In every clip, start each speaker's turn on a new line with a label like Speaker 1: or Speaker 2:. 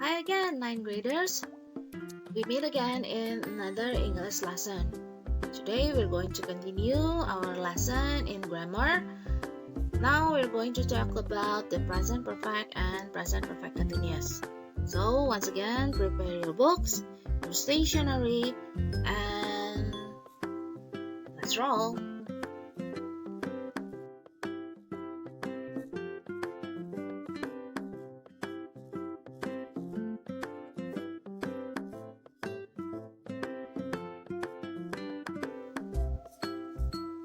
Speaker 1: Hi again, 9th graders. We meet again in another English lesson. Today we're going to continue our lesson in grammar. Now we're going to talk about the present perfect and present perfect continuous. So once again, prepare your books, your stationery, and let's roll.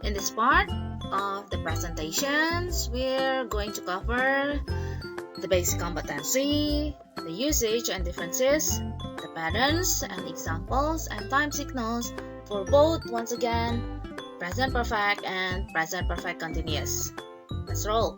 Speaker 1: In this part of the presentations, we're going to cover the basic competency, the usage and differences, the patterns and examples and time signals for both, once again, present perfect and present perfect continuous. Let's roll.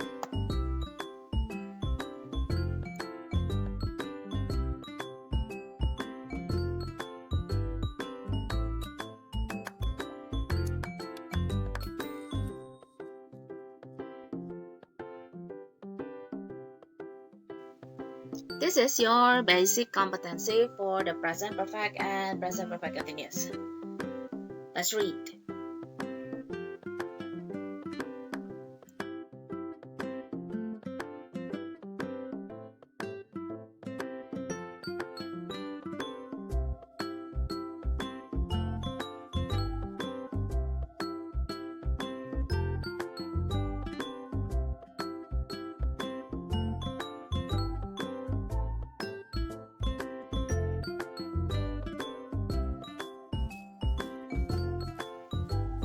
Speaker 1: This is your basic competency for the present perfect and present perfect continuous. Let's read.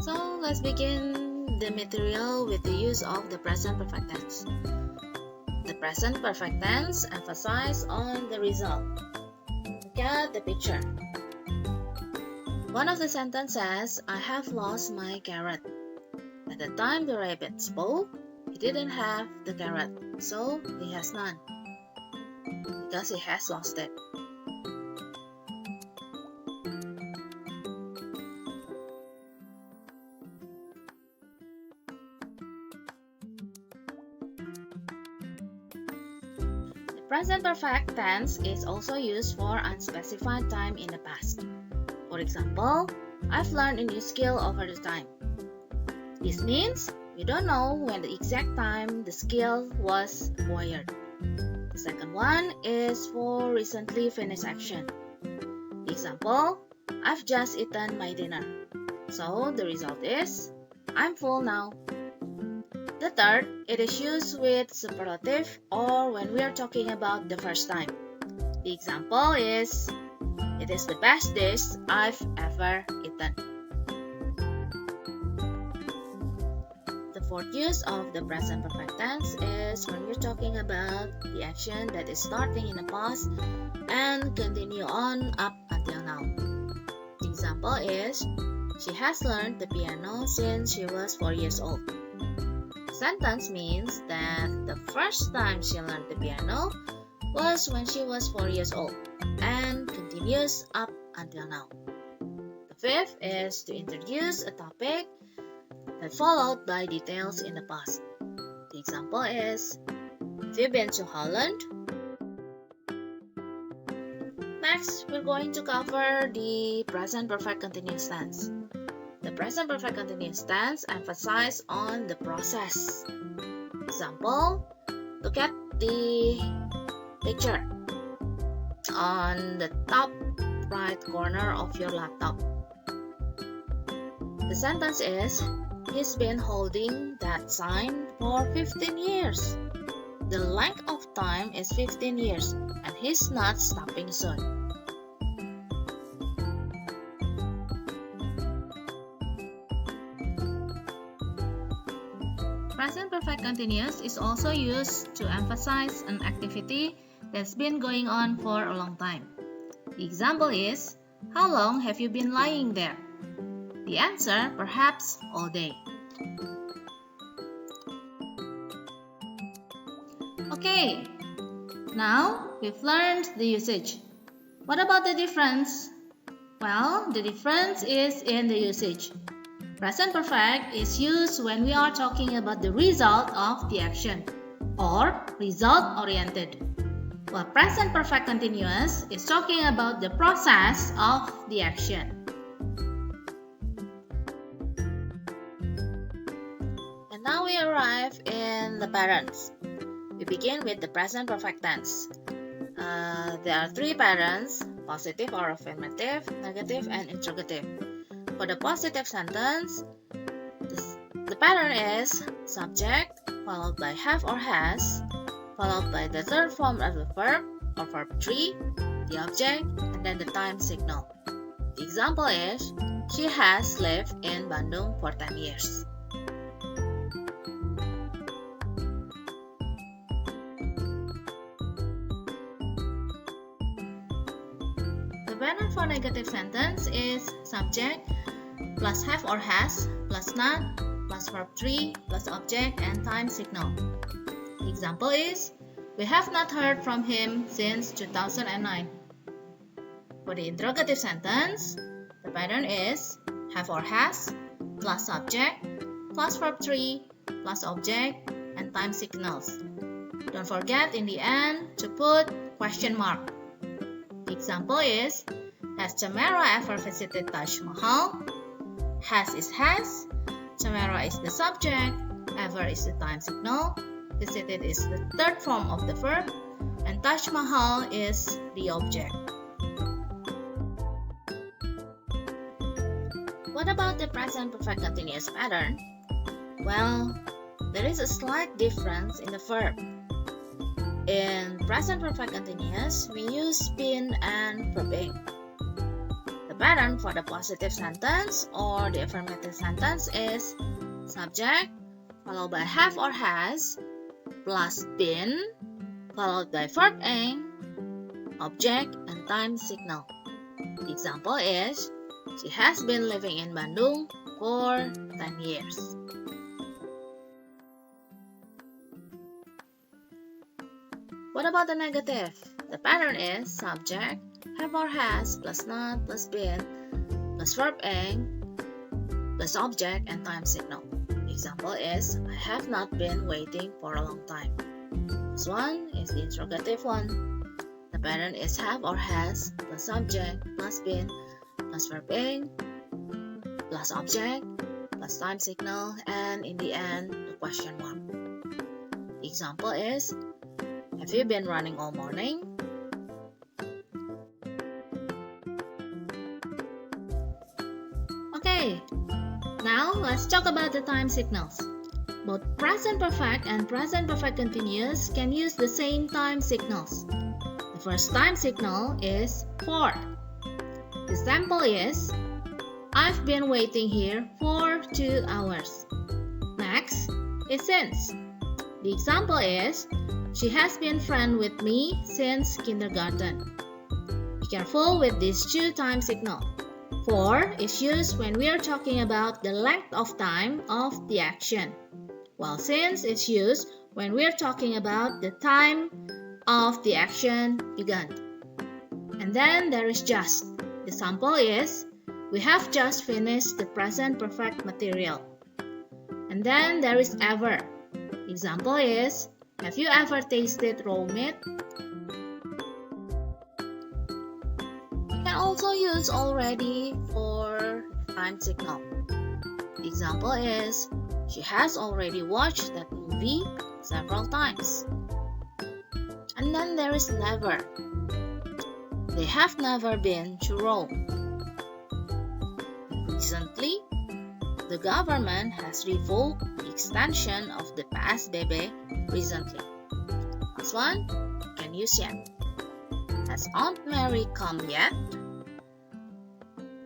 Speaker 1: So let's begin the material with the use of the present perfect tense. The present perfect tense emphasizes on the result. Look at the picture. One of the sentences says, I have lost my carrot. At the time the rabbit spoke, he didn't have the carrot, so he has none, because he has lost it. Present perfect tense is also used for unspecified time in the past. For example, I've learned a new skill over the time. This means we don't know when the exact time the skill was acquired. The second one is for recently finished action. Example, I've just eaten my dinner. So the result is, I'm full now. The third, it is used with superlative or when we are talking about the first time. The example is, it is the best dish I've ever eaten. The fourth use of the present perfect tense is when we're talking about the action that is starting in the past and continue on up until now. The example is, she has learned the piano since she was 4 years old. Sentence means that the first time she learned the piano was when she was 4 years old and continues up until now. The fifth is to introduce a topic that followed by details in the past. The example is, have you been to Holland? Next, we're going to cover the present perfect continuous tense. The present perfect continuous tense emphasizes on the process. Example, look at the picture on the top right corner of your laptop. The sentence is, he's been holding that sign for 15 years. The length of time is 15 years and he's not stopping soon. Present perfect continuous is also used to emphasize an activity that's been going on for a long time. The example is, how long have you been lying there? The answer, perhaps all day. Okay, now we've learned the usage. What about the difference? Well, the difference is in the usage. Present perfect is used when we are talking about the result of the action or result-oriented. While present perfect continuous is talking about the process of the action. And now we arrive in the patterns. We begin with the present perfect tense. There are three patterns: positive or affirmative, negative, and interrogative. For the positive sentence, the pattern is subject, followed by have or has, followed by the third form of the verb or verb 3, the object, and then the time signal. The example is, she has lived in Bandung for 10 years. The pattern for negative sentence is subject plus have or has plus not plus verb 3 plus object and time signal. The example is, we have not heard from him since 2009. For the interrogative sentence, the pattern is have or has plus subject plus verb 3 plus object and time signals. Don't forget in the end to put question mark. The example is, has Tamara ever visited Taj Mahal? Has is has, Tamara is the subject, ever is the time signal, visited is the third form of the verb, and Taj Mahal is the object. What about the present perfect continuous pattern? Well, there is a slight difference in the verb. In present perfect continuous, we use been and verb being. The pattern for the positive sentence or the affirmative sentence is subject followed by have or has plus been followed by verb ing, object, and time signal. The example is, she has been living in Bandung for 10 years. What about the negative? The pattern is subject, have or has, plus not, plus been, plus verb ing, plus object, and time signal. The example is, I have not been waiting for a long time. This one is the interrogative one. The pattern is have or has, plus subject, plus been, plus verb ing, plus object, plus time signal, and in the end, the question mark. The example is, have you been running all morning? Okay, now let's talk about the time signals. Both present perfect and present perfect continuous can use the same time signals. The first time signal is for. The sample is, I've been waiting here for 2 hours. Next is since. The example is, she has been friend with me since kindergarten. Be careful with these two time signals. For is used when we are talking about the length of time of the action, while since is used when we are talking about the time of the action begun. And then there is just. The sample is, we have just finished the present perfect material. And then there is ever. The example is, have you ever tasted raw meat? You can also use already for time signal. The example is, she has already watched that movie several times. And then there is never. They have never been to Rome. Recently, the government has revoked the extension of the PSBB recently. Last one, can use yet. Has Aunt Mary come yet?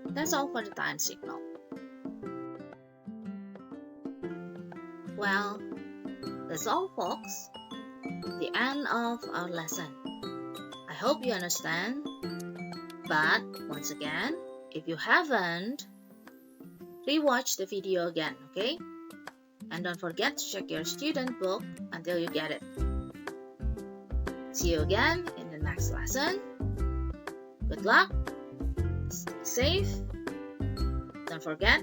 Speaker 1: That's all for the time signal. Well, that's all folks. The end of our lesson. I hope you understand. But once again, if you haven't, rewatch the video again, okay? And don't forget to check your student book until you get it. See you again in the next lesson. Good luck, stay safe, don't forget,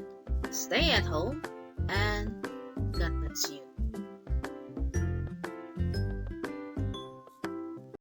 Speaker 1: stay at home, and God bless you.